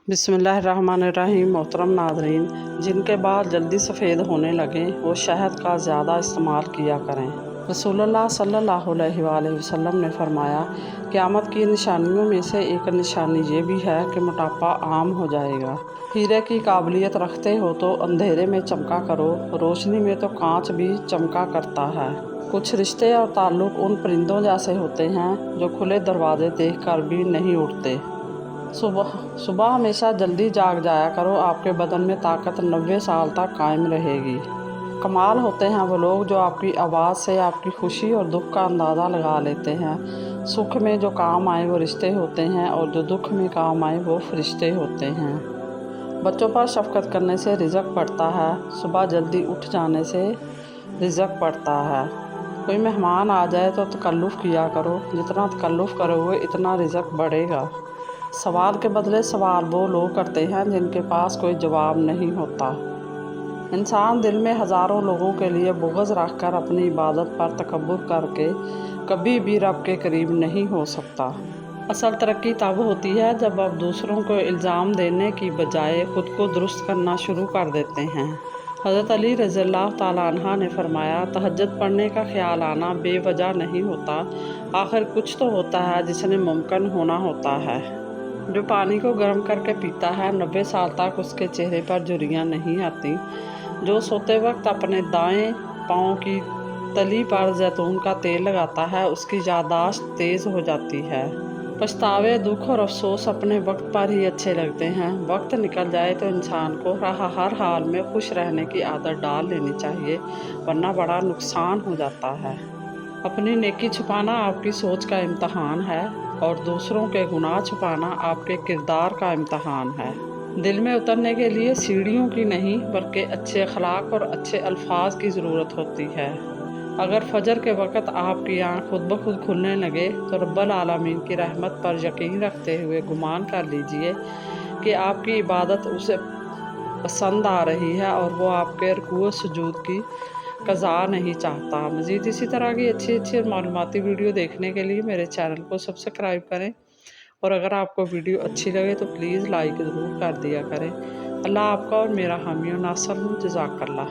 बिस्मिल्लाहिर्रहमानिर्रहीम। मोहतरम नाज़रीन, जिनके बाल जल्दी सफ़ेद होने लगें वो शहद का ज़्यादा इस्तेमाल किया करें। रसूलुल्लाह सल्लल्लाहु अलैहि वसल्लम ने फरमाया, क़यामत की निशानियों में से एक निशानी ये भी है कि मोटापा आम हो जाएगा। हीरे की काबिलियत रखते हो तो अंधेरे में चमका करो, रोशनी में तो कांच भी चमका करता है। कुछ रिश्ते और ताल्लुक़ उन परिंदों जैसे होते हैं जो खुले दरवाजे देखकर भी नहीं उड़ते। सुबह सुबह हमेशा जल्दी जाग जाया करो, आपके बदन में ताकत 90 साल तक कायम रहेगी। कमाल होते हैं वो लोग जो आपकी आवाज़ से आपकी खुशी और दुख का अंदाज़ा लगा लेते हैं। सुख में जो काम आए वो रिश्ते होते हैं और जो दुख में काम आए वो फरिश्ते होते हैं। बच्चों पर शफ़क़त करने से रिज़्क़ बढ़ता है, सुबह जल्दी उठ जाने से रिज़्क़ बढ़ता है। कोई मेहमान आ जाए तो तकल्लुफ़ किया करो, जितना तकल्लुफ़ करोगे इतना रिज़्क़ बढ़ेगा। सवाल के बदले सवाल वो लोग करते हैं जिनके पास कोई जवाब नहीं होता। इंसान दिल में हज़ारों लोगों के लिए बुग़्ज़ रख कर अपनी इबादत पर तकब्बुर करके कभी भी रब के करीब नहीं हो सकता। असल तरक्की तब होती है जब आप दूसरों को इल्ज़ाम देने की बजाय ख़ुद को दुरुस्त करना शुरू कर देते हैं। हज़रत अली रज़ियल्लाहु ताला अन्हा ने फरमाया, तहज्जुद पढ़ने का ख्याल आना बेवजह नहीं होता, आखिर कुछ तो होता है जिसने मुमकिन होना होता है। जो पानी को गर्म करके पीता है 90 साल तक उसके चेहरे पर झुर्रियाँ नहीं आती। जो सोते वक्त अपने दाएं पाँव की तली पर जैतून का तेल लगाता है उसकी याददाश्त तेज़ हो जाती है। पछतावे, दुख और अफसोस अपने वक्त पर ही अच्छे लगते हैं। वक्त निकल जाए तो इंसान को हर हाल में खुश रहने की आदत डाल लेनी चाहिए, वरना बड़ा नुकसान हो जाता है। अपनी नेकी छुपाना आपकी सोच का इम्तहान है और दूसरों के गुनाह छुपाना आपके किरदार का इम्तहान है। दिल में उतरने के लिए सीढ़ियों की नहीं बल्कि अच्छे अखलाक और अच्छे अल्फाज की ज़रूरत होती है। अगर फजर के वक़्त आपकी आँख खुद ब खुद खुलने लगे तो रब्बुल आलमीन की रहमत पर यकीन रखते हुए गुमान कर लीजिए कि आपकी इबादत उसे पसंद आ रही है और वो आपके रुकू सुजूद की कज़ा नहीं चाहता। मज़ीद इसी तरह की अच्छी और मालूमाती वीडियो देखने के लिए मेरे चैनल को सब्सक्राइब करें और अगर आपको वीडियो अच्छी लगे तो प्लीज़ लाइक ज़रूर कर दिया करें। अल्लाह आपका और मेरा हामी और नासर हो। जज़ाकल्लाह।